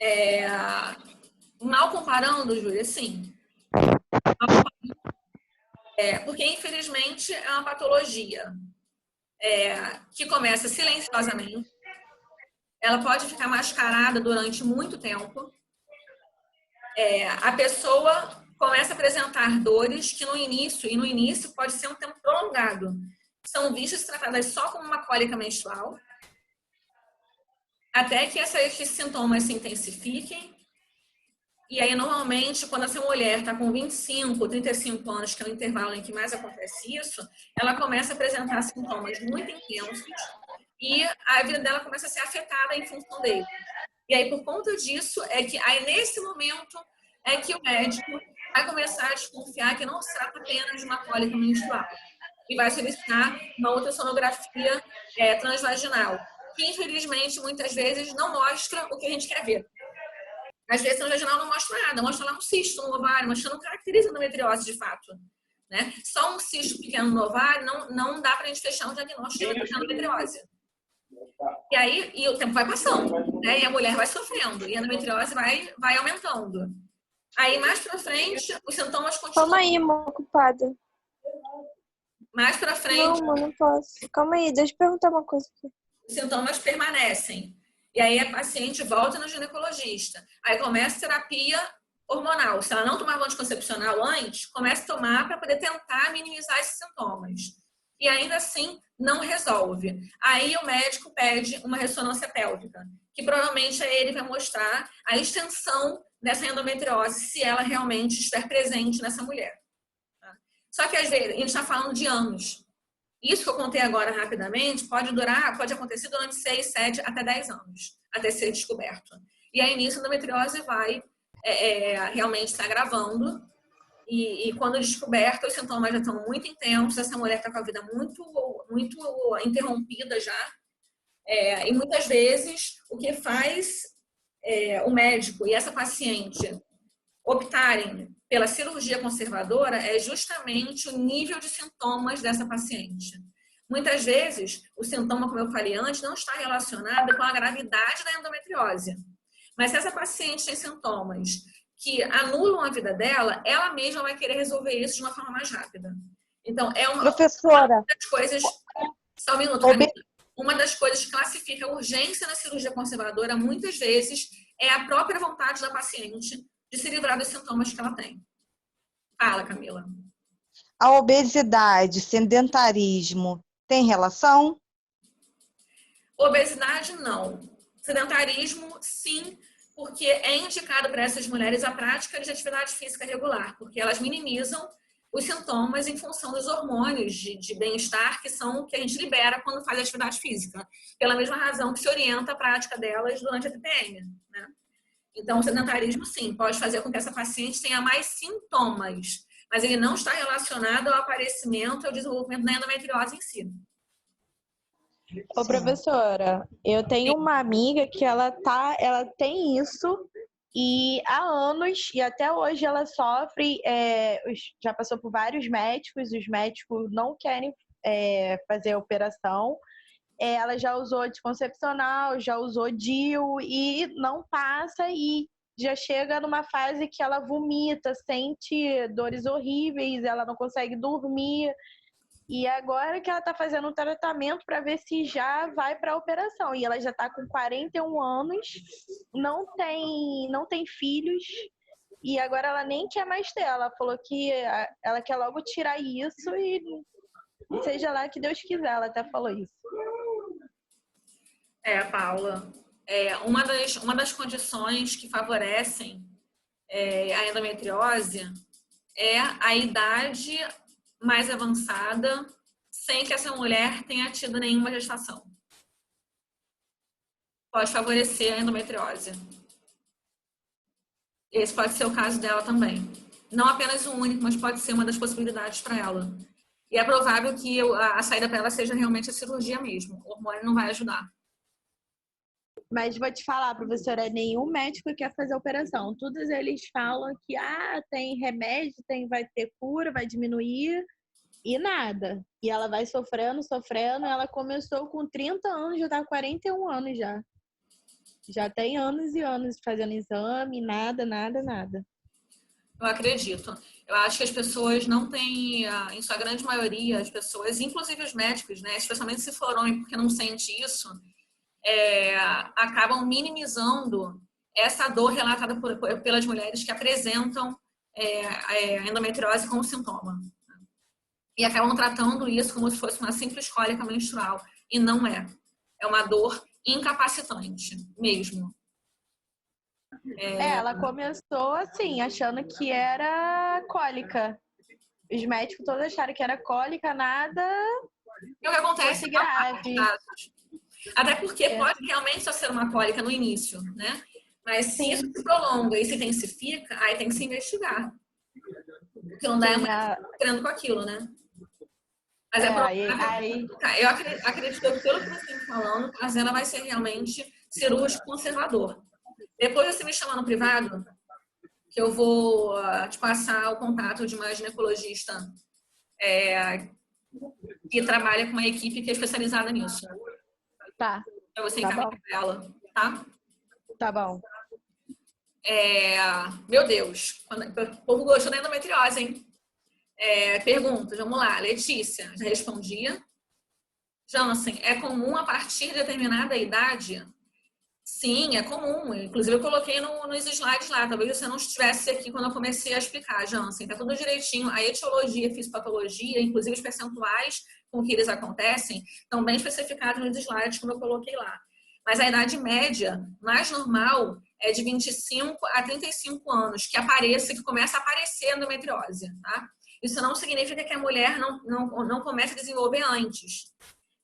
É, mal comparando, Júlia, sim. Porque, infelizmente, é uma patologia que começa silenciosamente. Ela pode ficar mascarada durante muito tempo. A pessoa começa a apresentar dores que no início pode ser um tempo prolongado. São vistas tratadas só como uma cólica menstrual, até que esses sintomas se intensifiquem. E aí, normalmente, quando essa mulher está com 25, 35 anos, que é o intervalo em que mais acontece isso, ela começa a apresentar sintomas muito intensos e a vida dela começa a ser afetada em função dele. E aí, por conta disso, aí nesse momento é que o médico vai começar a desconfiar que não se trata apenas de uma cólica menstrual e vai solicitar uma ultrassonografia transvaginal, que infelizmente muitas vezes não mostra o que a gente quer ver. Às vezes, a transvaginal não mostra nada, mostra lá um cisto no ovário, mas não caracteriza a endometriose de fato. Né? Só um cisto pequeno no ovário não dá para a gente fechar um diagnóstico de endometriose. E aí o tempo vai passando, né? E a mulher vai sofrendo, e a endometriose vai aumentando. Aí, mais para frente, os sintomas continuam. Calma aí, amor, ocupada. Mais para frente. Não, não posso. Calma aí, deixa eu perguntar uma coisa aqui. Os sintomas permanecem. E aí a paciente volta no ginecologista. Aí começa a terapia hormonal. Se ela não tomava anticoncepcional antes, começa a tomar para poder tentar minimizar esses sintomas. E ainda assim não resolve. Aí o médico pede uma ressonância pélvica, que provavelmente ele vai mostrar a extensão dessa endometriose, se ela realmente estiver presente nessa mulher. Só que às vezes a gente está falando de anos. Isso que eu contei agora rapidamente pode acontecer durante 6, 7, até 10 anos, até ser descoberto. E aí nisso a endometriose vai realmente se agravando e quando descoberto os sintomas já estão muito intensos, essa mulher está com a vida muito, muito interrompida já. E muitas vezes o que faz o médico e essa paciente optarem pela cirurgia conservadora é justamente o nível de sintomas dessa paciente. Muitas vezes, o sintoma, como eu falei antes, não está relacionado com a gravidade da endometriose. Mas se essa paciente tem sintomas que anulam a vida dela, ela mesma vai querer resolver isso de uma forma mais rápida. Então, Professora, uma das coisas... Só um minuto, uma das coisas que classifica a urgência na cirurgia conservadora, muitas vezes, é a própria vontade da paciente de se livrar dos sintomas que ela tem. Fala, Camila. A obesidade, sedentarismo, tem relação? Obesidade, não. Sedentarismo, sim, porque é indicado para essas mulheres a prática de atividade física regular, porque elas minimizam os sintomas em função dos hormônios de bem-estar que são que a gente libera quando faz atividade física, pela mesma razão que se orienta a prática delas durante a TPM, né? Então, o sedentarismo, sim, pode fazer com que essa paciente tenha mais sintomas, mas ele não está relacionado ao aparecimento e ao desenvolvimento da endometriose em si. Ô, professora, eu tenho uma amiga que ela tem isso e há anos, e até hoje ela sofre, já passou por vários médicos, os médicos não querem fazer a operação. Ela já usou anticoncepcional, já usou DIU e não passa e já chega numa fase que ela vomita, sente dores horríveis, ela não consegue dormir. E agora que ela está fazendo um tratamento para ver se já vai para a operação. E ela já está com 41 anos, não tem filhos, e agora ela nem quer mais ter. Ela falou que ela quer logo tirar isso e seja lá que Deus quiser. Ela até falou isso. Paula, uma das condições que favorecem a endometriose é a idade mais avançada sem que essa mulher tenha tido nenhuma gestação. Pode favorecer a endometriose. Esse pode ser o caso dela também. Não apenas o único, mas pode ser uma das possibilidades para ela. E é provável que a saída para ela seja realmente a cirurgia mesmo. O hormônio não vai ajudar. Mas vou te falar, professora, nenhum médico quer fazer a operação. Todos eles falam que tem remédio, vai ter cura, vai diminuir, e nada. E ela vai sofrendo. Ela começou com 30 anos, já tá com 41 anos já. Já tem anos e anos fazendo exame, nada. Eu acredito. Eu acho que as pessoas não têm, em sua grande maioria, as pessoas, inclusive os médicos, né, especialmente se for homem, porque não sente isso, acabam minimizando essa dor relatada pelas mulheres que apresentam a endometriose como sintoma. E acabam tratando isso como se fosse uma simples cólica menstrual. E não é. É uma dor incapacitante mesmo. Ela começou assim, achando que era cólica. Os médicos todos acharam que era cólica, nada E o que acontece fosse grave. Até porque pode realmente só ser uma cólica no início, né? Mas se isso Sim. se prolonga e se intensifica, aí tem que se investigar. Porque não dá querendo com aquilo, né? Mas é provável. Eu acredito que pelo que você está falando, a Zena vai ser realmente cirúrgico conservador. Depois você me chama no privado, que eu vou te passar o contato de uma ginecologista que trabalha com uma equipe que é especializada nisso. Tá. Para você encaminhar ela, tá? Tá bom. Meu Deus, o povo gostou da endometriose, hein? Perguntas, vamos lá. Letícia, já respondia. Jansen, é comum a partir de determinada idade? Sim, é comum. Inclusive, eu coloquei nos slides lá. Talvez você não estivesse aqui quando eu comecei a explicar, Jansen. Tá tudo direitinho. A etiologia, a fisiopatologia, inclusive os percentuais com que eles acontecem, estão bem especificados nos slides, como eu coloquei lá. Mas a idade média, mais normal, é de 25 a 35 anos, que começa a aparecer a endometriose, tá? Isso não significa que a mulher não comece a desenvolver antes.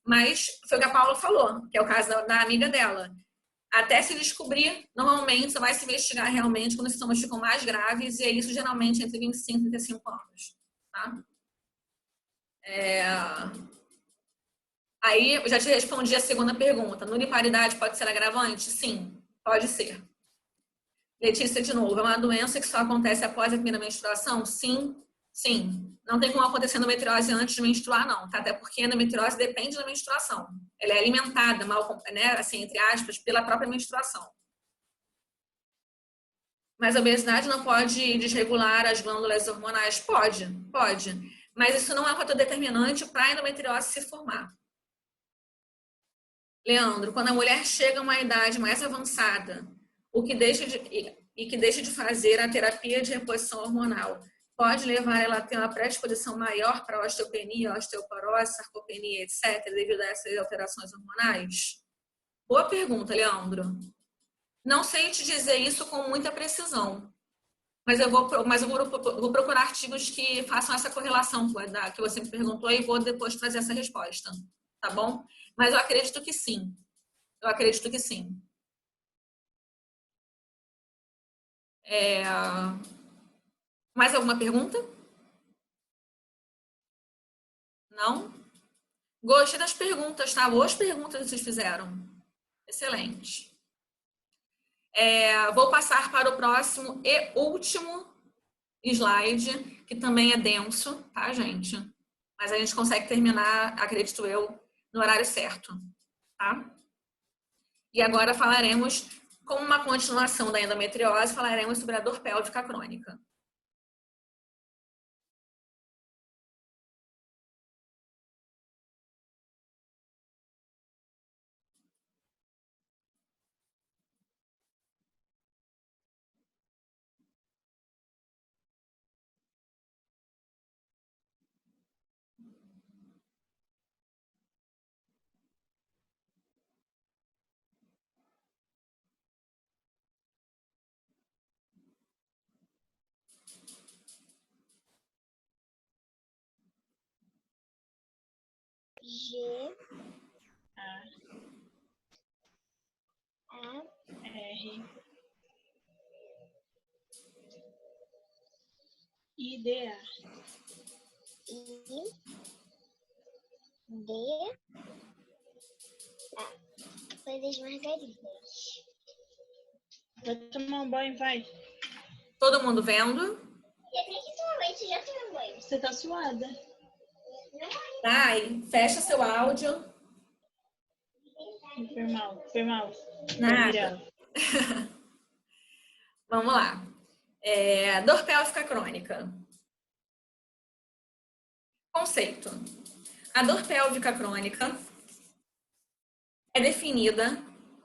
Mas foi o que a Paula falou, que é o caso da amiga dela. Até se descobrir, normalmente, você vai se investigar realmente quando os sintomas ficam mais graves, e é isso geralmente entre 25 e 35 anos. Tá? Aí, eu já te respondi a segunda pergunta. Nulliparidade pode ser agravante? Sim, pode ser. Letícia, de novo, é uma doença que só acontece após a primeira menstruação? Sim, sim. Não tem como acontecer endometriose antes de menstruar, não, tá? Até porque a endometriose depende da menstruação. Ela é alimentada, né, assim, entre aspas, pela própria menstruação. Mas a obesidade não pode desregular as glândulas hormonais? Pode. Mas isso não é um fator determinante para a endometriose se formar. Leandro, quando a mulher chega a uma idade mais avançada, que deixa de fazer a terapia de reposição hormonal, pode levar ela a ter uma predisposição maior para osteopenia, osteoporose, sarcopenia, etc., devido a essas alterações hormonais? Boa pergunta, Leandro. Não sei te dizer isso com muita precisão, mas eu vou procurar artigos que façam essa correlação que você me perguntou e vou depois trazer essa resposta, tá bom? Mas eu acredito que sim. Mais alguma pergunta? Não? Gostei das perguntas, tá? Boas perguntas que vocês fizeram. Excelente. Vou passar para o próximo e último slide, que também é denso, tá, gente? Mas a gente consegue terminar, acredito eu, no horário certo, tá? E agora falaremos, como uma continuação da endometriose, falaremos sobre a dor pélvica crônica. G-A-R-I-D-A. Coisas margaridas. Vai tomar um banho, vai. Todo mundo vendo? Definitivamente já tomei um banho. Você tá suada. Ai, fecha seu áudio. Foi mal. Nada. Vamos lá. Dor pélvica crônica. Conceito. A dor pélvica crônica é definida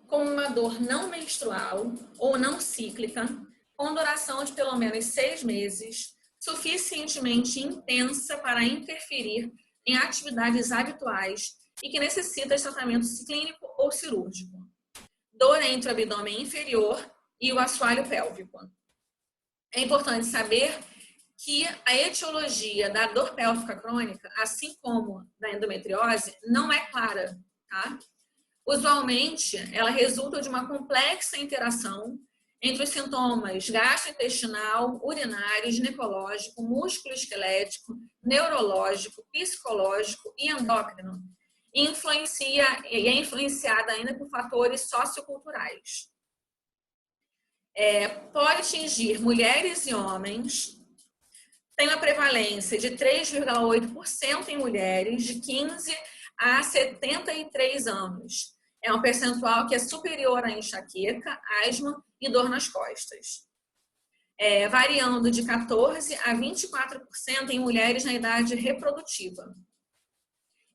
como uma dor não menstrual ou não cíclica, com duração de pelo menos 6 meses, suficientemente intensa para interferir em atividades habituais e que necessita de tratamento clínico ou cirúrgico. Dor entre o abdômen inferior e o assoalho pélvico. É importante saber que a etiologia da dor pélvica crônica, assim como da endometriose, não é clara, tá? Usualmente, ela resulta de uma complexa interação entre os sintomas gastrointestinal, urinário, ginecológico, músculo-esquelético, neurológico, psicológico e endócrino, e é influenciada ainda por fatores socioculturais. Pode atingir mulheres e homens, tem uma prevalência de 3,8% em mulheres de 15 a 73 anos. É um percentual que é superior à enxaqueca, asma e dor nas costas. Variando de 14% a 24% em mulheres na idade reprodutiva.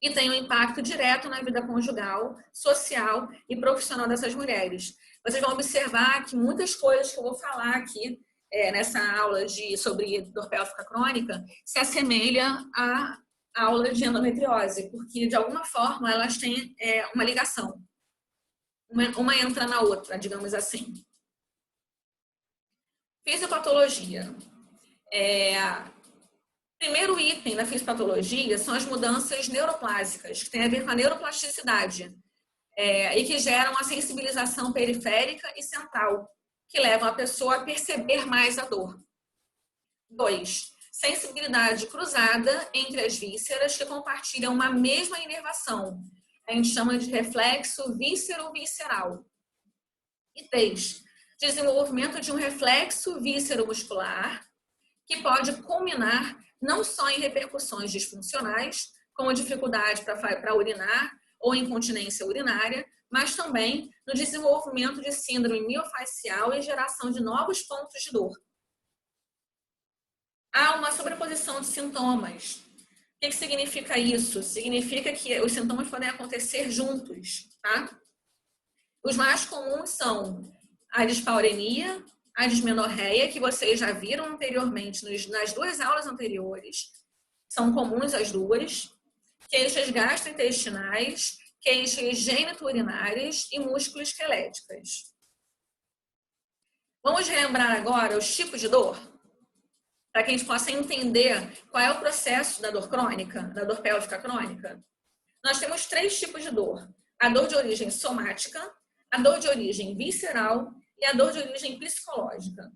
E tem um impacto direto na vida conjugal, social e profissional dessas mulheres. Vocês vão observar que muitas coisas que eu vou falar aqui nessa aula sobre dor pélvica crônica se assemelha à aula de endometriose, porque de alguma forma elas têm uma ligação. Uma entra na outra, digamos assim. Fisiopatologia. Primeiro item da fisiopatologia são as mudanças neuroplásicas, que tem a ver com a neuroplasticidade, e que geram a sensibilização periférica e central, que levam a pessoa a perceber mais a dor. 2. Sensibilidade cruzada entre as vísceras que compartilham uma mesma inervação. A gente chama de reflexo víscero-visceral. E 3. Desenvolvimento de um reflexo víscero-muscular que pode culminar não só em repercussões disfuncionais, como dificuldade para urinar ou incontinência urinária, mas também no desenvolvimento de síndrome miofascial e geração de novos pontos de dor. Há uma sobreposição de sintomas. O que significa isso? Significa que os sintomas podem acontecer juntos, tá? Os mais comuns são a dispaurenia, a dismenorreia, que vocês já viram anteriormente nas 2 aulas anteriores. São comuns as duas. Queixas gastrointestinais, queixas genitourinárias e músculo-esqueléticas. Vamos relembrar agora os tipos de dor? Para que a gente possa entender qual é o processo da dor crônica, da dor pélvica crônica. Nós temos 3 tipos de dor. A dor de origem somática, a dor de origem visceral e a dor de origem psicológica.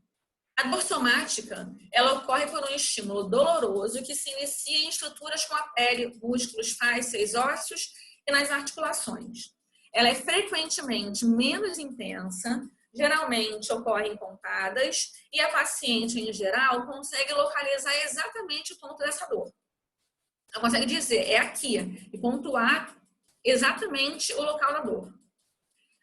A dor somática, ela ocorre por um estímulo doloroso que se inicia em estruturas como a pele, músculos, fáscias, ossos e nas articulações. Ela é frequentemente menos intensa, geralmente ocorre em pontadas e a paciente, em geral, consegue localizar exatamente o ponto dessa dor. Ela consegue dizer, é aqui, e pontuar exatamente o local da dor.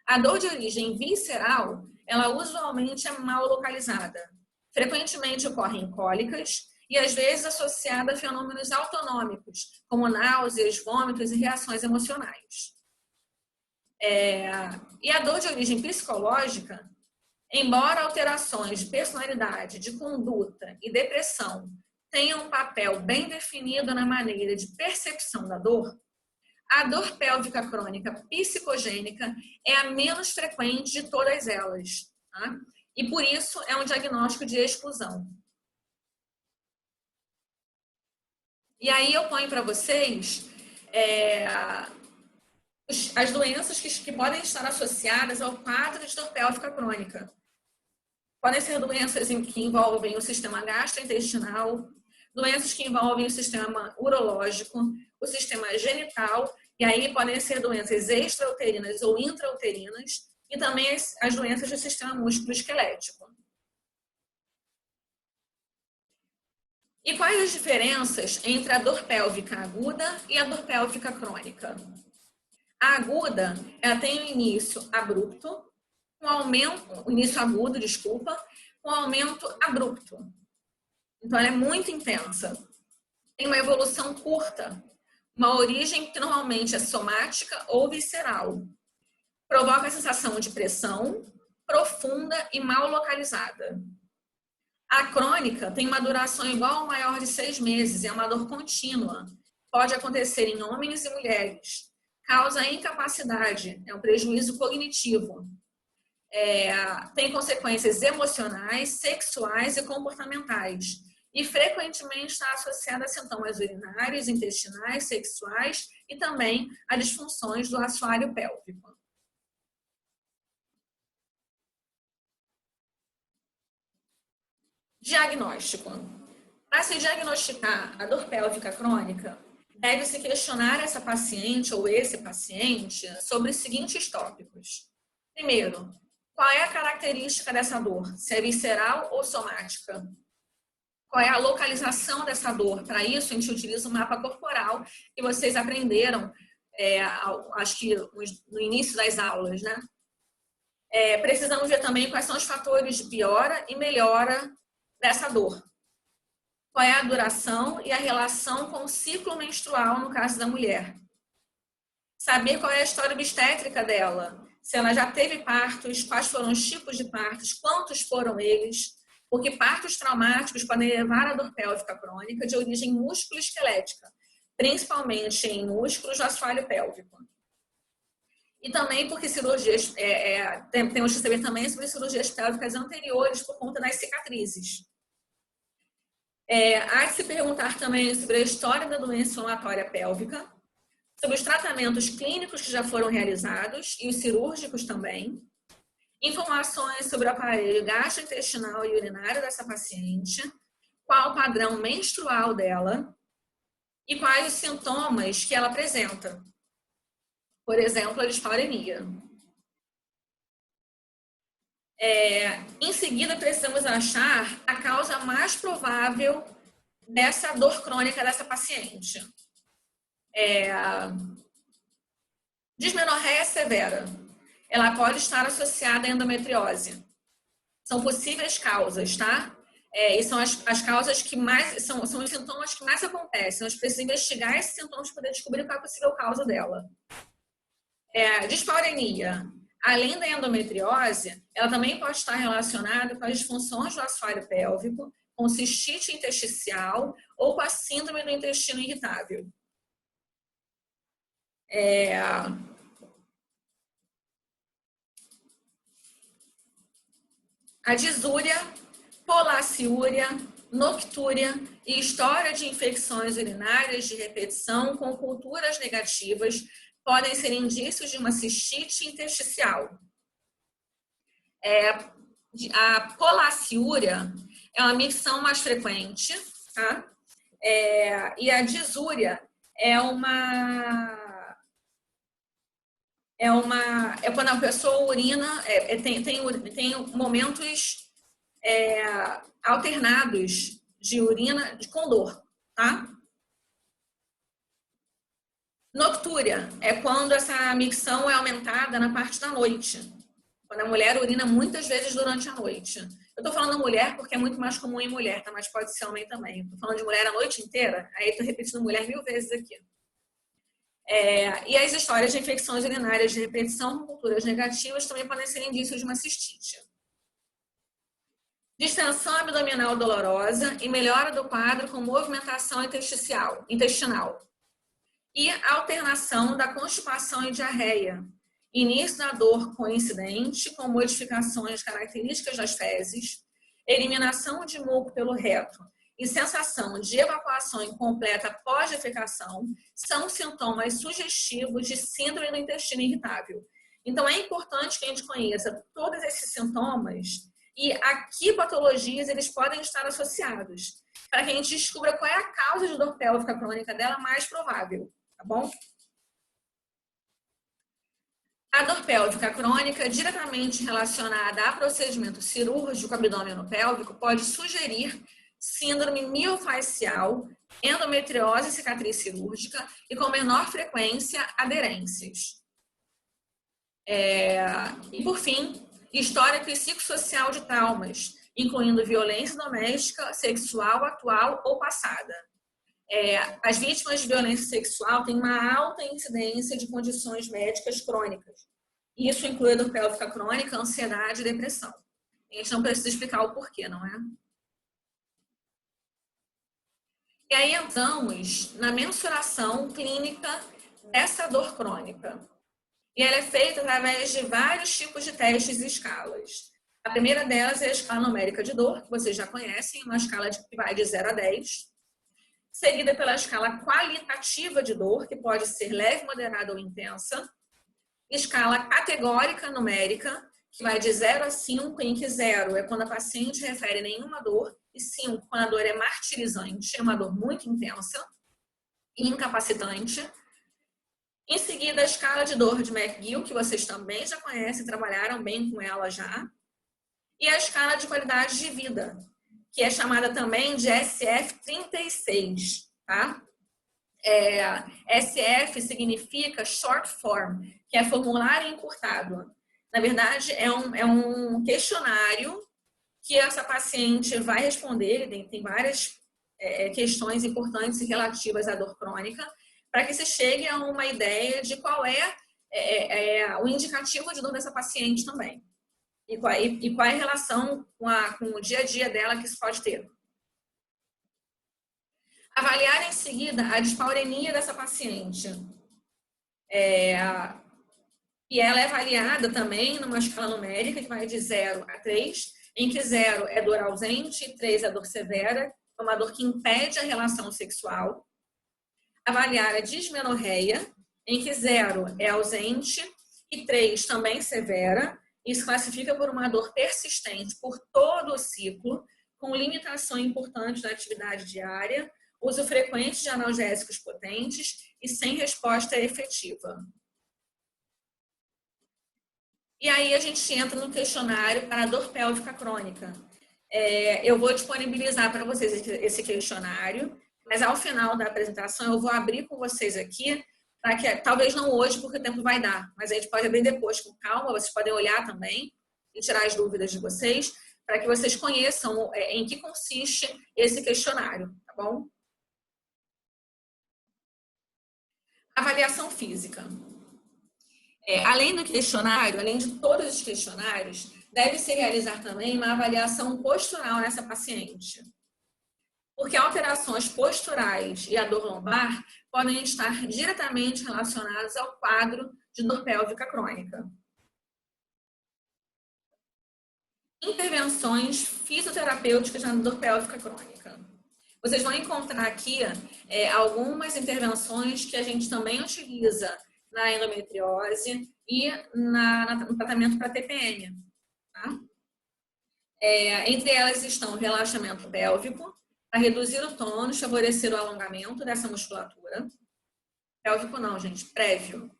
A dor de origem visceral, ela usualmente é mal localizada. Frequentemente ocorre em cólicas e às vezes associada a fenômenos autonômicos, como náuseas, vômitos e reações emocionais. E a dor de origem psicológica, embora alterações de personalidade, de conduta e depressão tenham um papel bem definido na maneira de percepção da dor, a dor pélvica crônica psicogênica é a menos frequente de todas elas, tá? E por isso é um diagnóstico de exclusão. E aí eu ponho para vocês as doenças que podem estar associadas ao quadro de dor pélvica crônica. Podem ser doenças que envolvem o sistema gastrointestinal, doenças que envolvem o sistema urológico, o sistema genital, e aí podem ser doenças extrauterinas ou intrauterinas, e também as doenças do sistema músculo-esquelético. E quais as diferenças entre a dor pélvica aguda e a dor pélvica crônica? A aguda, ela tem um início abrupto, com aumento, o início agudo, desculpa, com aumento abrupto. Então, ela é muito intensa. Tem uma evolução curta, uma origem que normalmente é somática ou visceral. Provoca a sensação de pressão profunda e mal localizada. A crônica tem uma duração igual ou maior de 6 meses, é uma dor contínua. Pode acontecer em homens e mulheres. Causa incapacidade, é um prejuízo cognitivo. Tem consequências emocionais, sexuais e comportamentais. E frequentemente está associada a sintomas urinários, intestinais, sexuais e também a disfunções do assoalho pélvico. Diagnóstico. Para se diagnosticar a dor pélvica crônica, deve-se questionar essa paciente ou esse paciente sobre os seguintes tópicos. Primeiro, qual é a característica dessa dor? Se é visceral ou somática? Qual é a localização dessa dor? Para isso, a gente utiliza o mapa corporal que vocês aprenderam, acho que no início das aulas, né? Precisamos ver também quais são os fatores de piora e melhora dessa dor. Qual é a duração e a relação com o ciclo menstrual, no caso da mulher. Saber qual é a história obstétrica dela. Se ela já teve partos, quais foram os tipos de partos, quantos foram eles. Porque partos traumáticos podem levar à dor pélvica crônica de origem músculo-esquelética, principalmente em músculos do assoalho pélvico. E também porque cirurgias, temos que saber também sobre cirurgias pélvicas anteriores por conta das cicatrizes. Há de se perguntar também sobre a história da doença inflamatória pélvica, sobre os tratamentos clínicos que já foram realizados e os cirúrgicos também, informações sobre o aparelho gastrointestinal e urinário dessa paciente, qual o padrão menstrual dela e quais os sintomas que ela apresenta. Por exemplo, a dispareunia. Em seguida, precisamos achar a causa mais provável dessa dor crônica dessa paciente. Dismenorreia severa. Ela pode estar associada à endometriose. São possíveis causas, tá? E são as causas que mais... São os sintomas que mais acontecem. Nós precisamos investigar esses sintomas para poder descobrir qual é a possível causa dela. Dispareunia. Além da endometriose, ela também pode estar relacionada com as disfunções do assoalho pélvico, com cistite intersticial ou com a síndrome do intestino irritável. A disúria, polaciúria, noctúria e história de infecções urinárias de repetição com culturas negativas podem ser indícios de uma cistite intersticial. A polaciúria é uma micção mais frequente, tá? E a disúria é quando a pessoa urina, tem momentos alternados de urina com dor, tá? Noctúria é quando essa micção é aumentada na parte da noite. Quando a mulher urina muitas vezes durante a noite. Eu tô falando mulher porque é muito mais comum em mulher, tá? Mas pode ser homem também. Tô falando de mulher a noite inteira, aí tô repetindo mulher 1000 vezes aqui. E as histórias de infecções urinárias de repetição com culturas negativas também podem ser indícios de uma cistite. Distensão abdominal dolorosa e melhora do quadro com movimentação intestinal. E alternação da constipação e diarreia. Início da dor coincidente com modificações características das fezes, eliminação de muco pelo reto e sensação de evacuação incompleta pós-defecação são sintomas sugestivos de síndrome do intestino irritável. Então, é importante que a gente conheça todos esses sintomas e a que patologias eles podem estar associados, para que a gente descubra qual é a causa de dor pélvica crônica dela mais provável, tá bom? A dor pélvica crônica, diretamente relacionada a procedimento cirúrgico abdômeno-pélvico, pode sugerir síndrome miofascial, endometriose e cicatriz cirúrgica e, com menor frequência, aderências. E, por fim, histórico e psicossocial de traumas, incluindo violência doméstica, sexual, atual ou passada. As vítimas de violência sexual têm uma alta incidência de condições médicas crônicas. Isso inclui a dor pélvica crônica, ansiedade e depressão. A gente não precisa explicar o porquê, não é? E aí entramos na mensuração clínica dessa dor crônica. E ela é feita através de vários tipos de testes e escalas. A primeira delas é a escala numérica de dor, que vocês já conhecem, uma escala que vai de 0 a 10. Seguida pela escala qualitativa de dor, que pode ser leve, moderada ou intensa. Escala categórica numérica, que vai de 0 a 5, em que 0 é quando a paciente refere nenhuma dor, e 5 quando a dor é martirizante, é uma dor muito intensa e incapacitante. Em seguida, a escala de dor de McGill, que vocês também já conhecem, trabalharam bem com ela já. E a escala de qualidade de vida, que é chamada também de SF-36, tá? SF significa short form, que é formulário encurtado. Na verdade, é um questionário que essa paciente vai responder, tem várias questões importantes e relativas à dor crônica, para que se chegue a uma ideia de qual é o indicativo de dor dessa paciente também. E qual é a relação com o dia a dia dela que isso pode ter. Avaliar em seguida a dispaurenia dessa paciente. E ela é avaliada também numa escala numérica que vai de 0 a 3, em que 0 é dor ausente e 3 é dor severa, é uma dor que impede a relação sexual. Avaliar a dismenorreia, em que 0 é ausente e 3 também severa. Isso classifica por uma dor persistente por todo o ciclo, com limitação importante da atividade diária, uso frequente de analgésicos potentes e sem resposta efetiva. E aí a gente entra no questionário para a dor pélvica crônica. Eu vou disponibilizar para vocês esse questionário, mas ao final da apresentação eu vou abrir com vocês aqui, para que, talvez não hoje, porque o tempo vai dar, mas a gente pode abrir depois com calma, vocês podem olhar também e tirar as dúvidas de vocês, para que vocês conheçam em que consiste esse questionário, tá bom? Avaliação física. Além do questionário, além de todos os questionários, deve-se realizar também uma avaliação postural nessa paciente. Porque alterações posturais e a dor lombar podem estar diretamente relacionadas ao quadro de dor pélvica crônica. Intervenções fisioterapêuticas na dor pélvica crônica. Vocês vão encontrar aqui algumas intervenções que a gente também utiliza na endometriose e no tratamento para TPM. Tá? Entre elas estão o relaxamento pélvico, para reduzir o tônus, favorecer o alongamento dessa musculatura. Pélvico não, gente, prévio.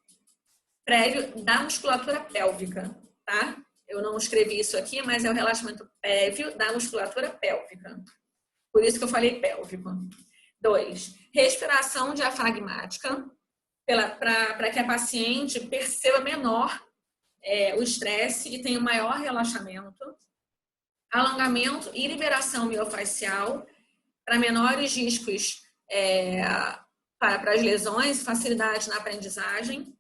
Prévio da musculatura pélvica, tá? Eu não escrevi isso aqui, mas é o relaxamento prévio da musculatura pélvica. Por isso que eu falei pélvico. 2. Respiração diafragmática, para que a paciente perceba menor o estresse e tenha um maior relaxamento. Alongamento e liberação miofascial, para menores riscos para as lesões, facilidade na aprendizagem.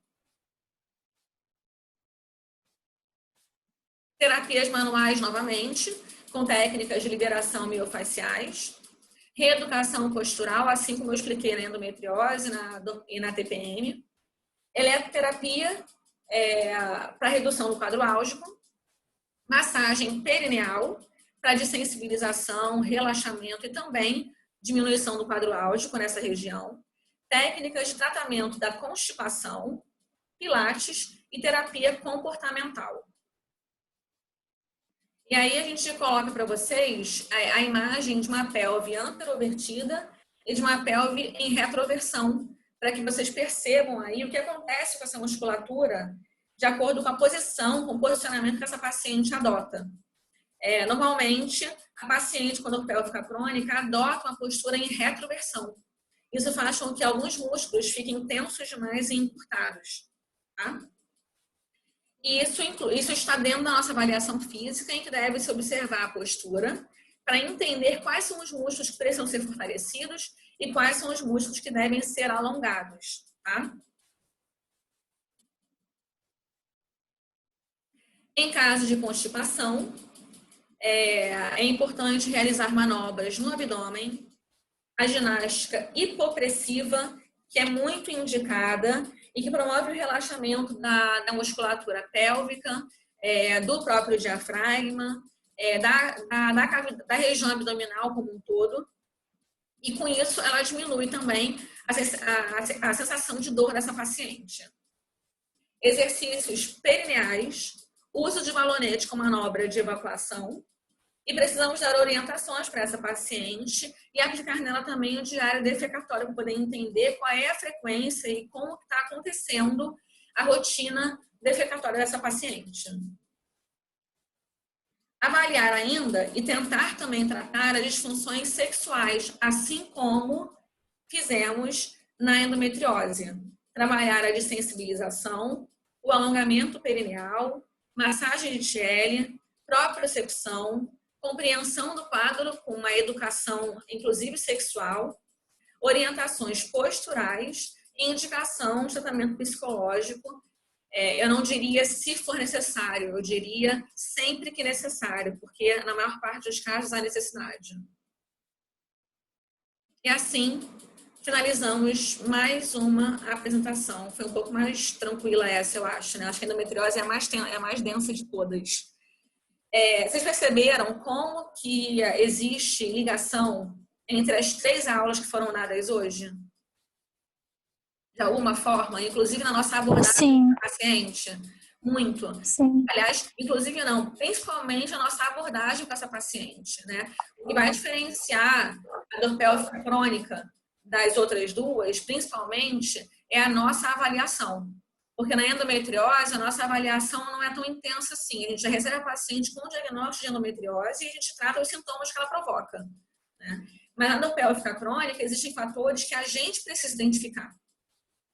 Terapias manuais novamente, com técnicas de liberação miofasciais. Reeducação postural, assim como eu expliquei na endometriose e na TPM. Eletroterapia para redução do quadro álgico. Massagem perineal, para desensibilização, relaxamento e também diminuição do quadro álgico nessa região. Técnicas de tratamento da constipação, pilates e terapia comportamental. E aí a gente coloca para vocês a imagem de uma pelve anterovertida e de uma pelve em retroversão, para que vocês percebam aí o que acontece com essa musculatura de acordo com a posição, com o posicionamento que essa paciente adota. Normalmente, a paciente com dor pélvica crônica adota uma postura em retroversão. Isso faz com que alguns músculos fiquem tensos demais e encurtados. Tá? E isso está dentro da nossa avaliação física, em que deve se observar a postura para entender quais são os músculos que precisam ser fortalecidos e quais são os músculos que devem ser alongados, tá? Em caso de constipação, é importante realizar manobras no abdômen, a ginástica hipopressiva, que é muito indicada e que promove o relaxamento da musculatura pélvica, do próprio diafragma, da região abdominal como um todo. E com isso, ela diminui também a sensação de dor dessa paciente. Exercícios perineais, uso de balonete com manobra de evacuação. E precisamos dar orientações para essa paciente e aplicar nela também o diário defecatório para poder entender qual é a frequência e como está acontecendo a rotina defecatória dessa paciente. Avaliar ainda e tentar também tratar as disfunções sexuais, assim como fizemos na endometriose. Trabalhar a dessensibilização, o alongamento perineal, massagem de TL, propriocepção, compreensão do quadro com uma educação, inclusive sexual, orientações posturais e indicação de tratamento psicológico. Eu não diria se for necessário, eu diria sempre que necessário, porque na maior parte dos casos há necessidade. E assim, finalizamos mais uma apresentação. Foi um pouco mais tranquila essa, eu acho, né? Acho que a endometriose é a mais densa de todas. Vocês perceberam como que existe ligação entre as 3 aulas que foram dadas hoje? De alguma forma, inclusive na nossa abordagem do paciente? Muito. Sim. Aliás, inclusive não, principalmente a nossa abordagem com essa paciente, né? O que vai diferenciar a dor pélvica crônica das outras duas, principalmente, é a nossa avaliação. Porque na endometriose, a nossa avaliação não é tão intensa assim. A gente já recebe a paciente com o diagnóstico de endometriose e a gente trata os sintomas que ela provoca, né? Mas na dor pélvica crônica, existem fatores que a gente precisa identificar.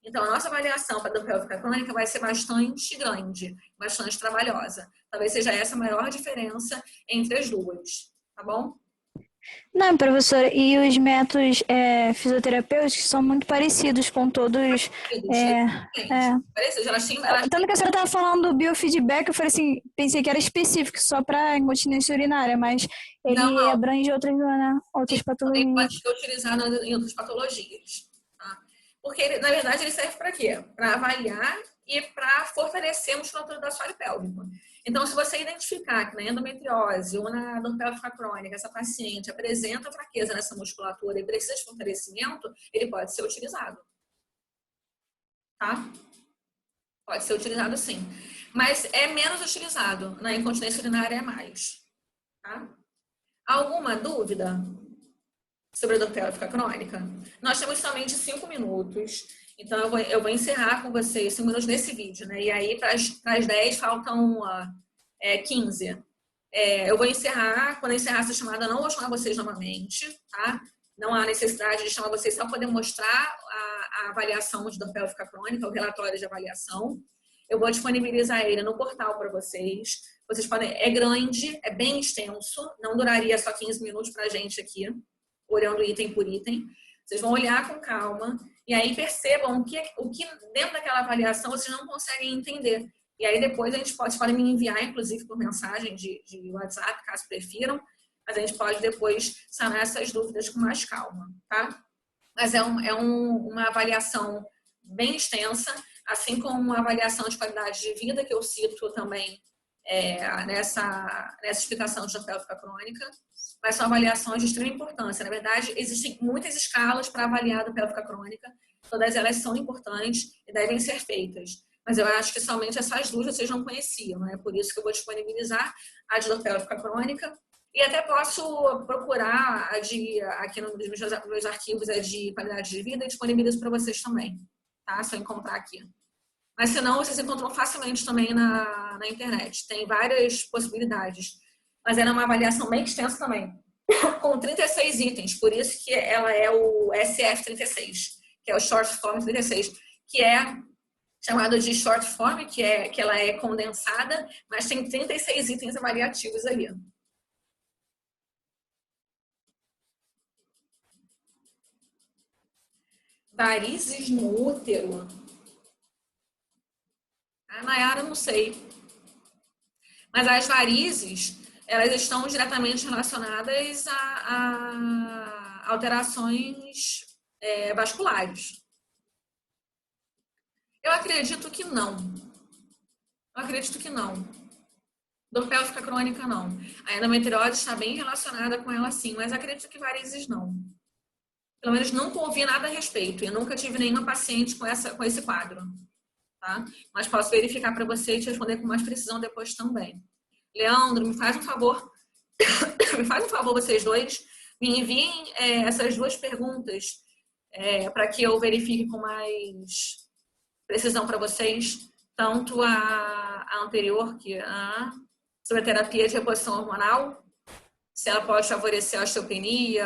Então, a nossa avaliação para a dor pélvica crônica vai ser bastante grande, bastante trabalhosa. Talvez seja essa a maior diferença entre as duas, tá bom? Não, professora, e os métodos fisioterapêuticos são muito parecidos com todos. Parecidos, Tanto que a senhora estava falando do biofeedback, eu falei assim, pensei que era específico só para incontinência urinária, mas ele abrange outras patologias. Ele pode ser utilizado em outras patologias. Tá? Porque, na verdade, ele serve para quê? Para avaliar e para fortalecer a musculatura do assoalho pélvico. Então, se você identificar que na endometriose ou na dor pélvica crônica essa paciente apresenta fraqueza nessa musculatura e precisa de fortalecimento, ele pode ser utilizado. Tá? Pode ser utilizado sim. Mas é menos utilizado. Na incontinência urinária é mais. Tá? Alguma dúvida sobre a dor pélvica crônica? Nós temos somente 5 minutos. Então, eu vou encerrar com vocês 5 minutos nesse vídeo, né? E aí, para as 10, faltam 15. Eu vou encerrar. Quando eu encerrar essa chamada, eu não vou chamar vocês novamente, tá? Não há necessidade de chamar vocês só para poder mostrar a avaliação de dor pélvica crônica, o relatório de avaliação. Eu vou disponibilizar ele no portal para vocês. Vocês podem... É grande, é bem extenso. Não duraria só 15 minutos para a gente aqui, olhando item por item. Vocês vão olhar com calma e aí percebam o que dentro daquela avaliação vocês não conseguem entender. E aí depois vocês podem me enviar, inclusive, por mensagem de WhatsApp, caso prefiram. Mas a gente pode depois sanar essas dúvidas com mais calma, tá? Mas é uma avaliação bem extensa, assim como uma avaliação de qualidade de vida, que eu cito também nessa explicação de dor pélvica crônica. Mas são avaliações de extrema importância. Na verdade, existem muitas escalas para avaliar a dor pélvica crônica. Todas elas são importantes e devem ser feitas. Mas eu acho que somente essas duas vocês não conheciam, né? Por isso que eu vou disponibilizar a de dor pélvica crônica. E até posso procurar aqui nos meus arquivos de qualidade de vida e disponibilizo para vocês também, tá? Se eu encontrar aqui. Mas se não, vocês encontram facilmente também na internet. Tem várias possibilidades. Mas era uma avaliação bem extensa também, com 36 itens. Por isso que ela é o SF36, que é o Short Form 36, que é chamado de short form, que ela é condensada, mas tem 36 itens avaliativos ali. Varizes no útero. A Nayara, não sei. Mas as varizes, elas estão diretamente relacionadas a alterações vasculares. Eu acredito que não. Dor pélvica crônica, não. A endometriose está bem relacionada com ela, sim, mas acredito que varizes, não. Pelo menos nunca ouvi nada a respeito. E nunca tive nenhuma paciente com esse quadro. Tá? Mas posso verificar para você e te responder com mais precisão depois também. Leandro, me faz um favor. Me faz um favor, vocês dois. Me enviem essas duas perguntas para que eu verifique com mais precisão para vocês. Tanto a anterior, que sobre a terapia de reposição hormonal, se ela pode favorecer a osteopenia.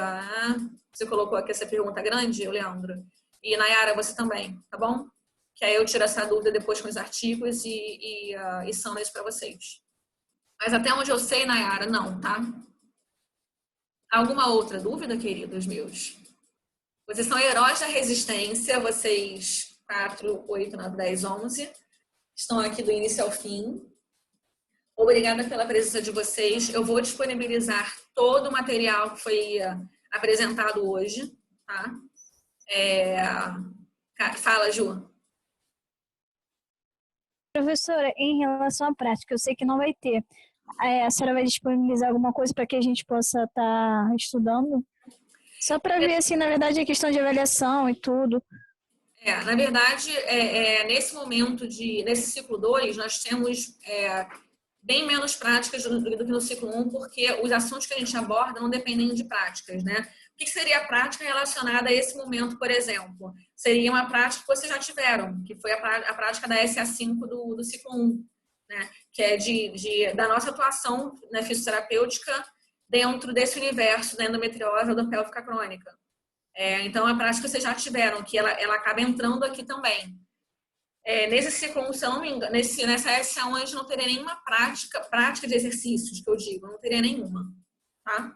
Você colocou aqui essa pergunta grande, Leandro. E Nayara, você também, tá bom? Que aí eu tiro essa dúvida depois com os artigos e são isso para vocês. Mas até onde eu sei, Nayara, não, tá? Alguma outra dúvida, queridos meus? Vocês são heróis da resistência, vocês 4, 8, 9, 10, 11. Estão aqui do início ao fim. Obrigada pela presença de vocês. Eu vou disponibilizar todo o material que foi apresentado hoje, tá? Fala, Ju. Professora, em relação à prática, eu sei que não vai ter. A senhora vai disponibilizar alguma coisa para que a gente possa estar estudando? Só para ver, assim, na verdade, a questão de avaliação e tudo. Na verdade, nesse momento, nesse ciclo 2, nós temos bem menos práticas do que no ciclo 1, porque os assuntos que a gente aborda não dependem de práticas, né? O que seria a prática relacionada a esse momento, por exemplo? Seria uma prática que vocês já tiveram, que foi a prática da SA5 do ciclo 1, né? Que é da nossa atuação, né, fisioterapêutica dentro desse universo da endometriose ou da pélvica crônica. Então, a prática que vocês já tiveram, que ela acaba entrando aqui também. Nesse ciclo 1, se eu não me engano, nessa SA1 a gente não teria nenhuma prática de exercícios, que eu digo, não teria nenhuma, tá?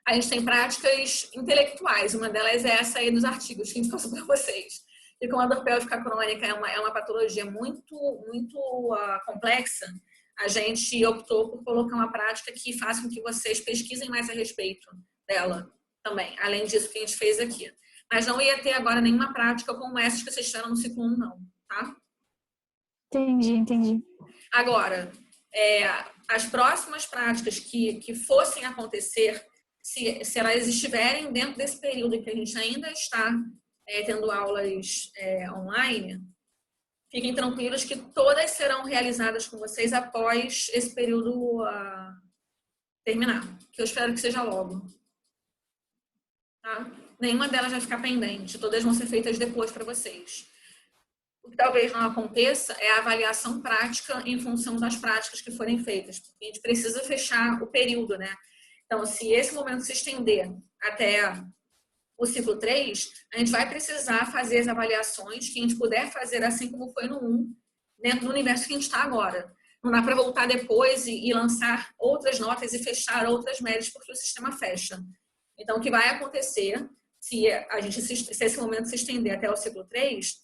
A gente tem práticas intelectuais, uma delas é essa aí dos artigos que a gente passou para vocês. E como a dor pélvica crônica é uma patologia muito complexa, a gente optou por colocar uma prática que faça com que vocês pesquisem mais a respeito dela também, além disso que a gente fez aqui. Mas não ia ter agora nenhuma prática como essas que vocês tiveram no ciclo 1, não, tá? Entendi. Agora, as próximas práticas que fossem acontecer, se elas estiverem dentro desse período em que a gente ainda está tendo aulas online, fiquem tranquilos que todas serão realizadas com vocês após esse período terminar, que eu espero que seja logo. Tá? Nenhuma delas vai ficar pendente, todas vão ser feitas depois para vocês. O que talvez não aconteça é a avaliação prática em função das práticas que forem feitas, porque a gente precisa fechar o período, né? Então, se esse momento se estender até o ciclo 3, a gente vai precisar fazer as avaliações que a gente puder fazer assim como foi no 1, dentro do universo que a gente está agora. Não dá para voltar depois e lançar outras notas e fechar outras médias porque o sistema fecha. Então, o que vai acontecer, se esse momento se estender até o ciclo 3,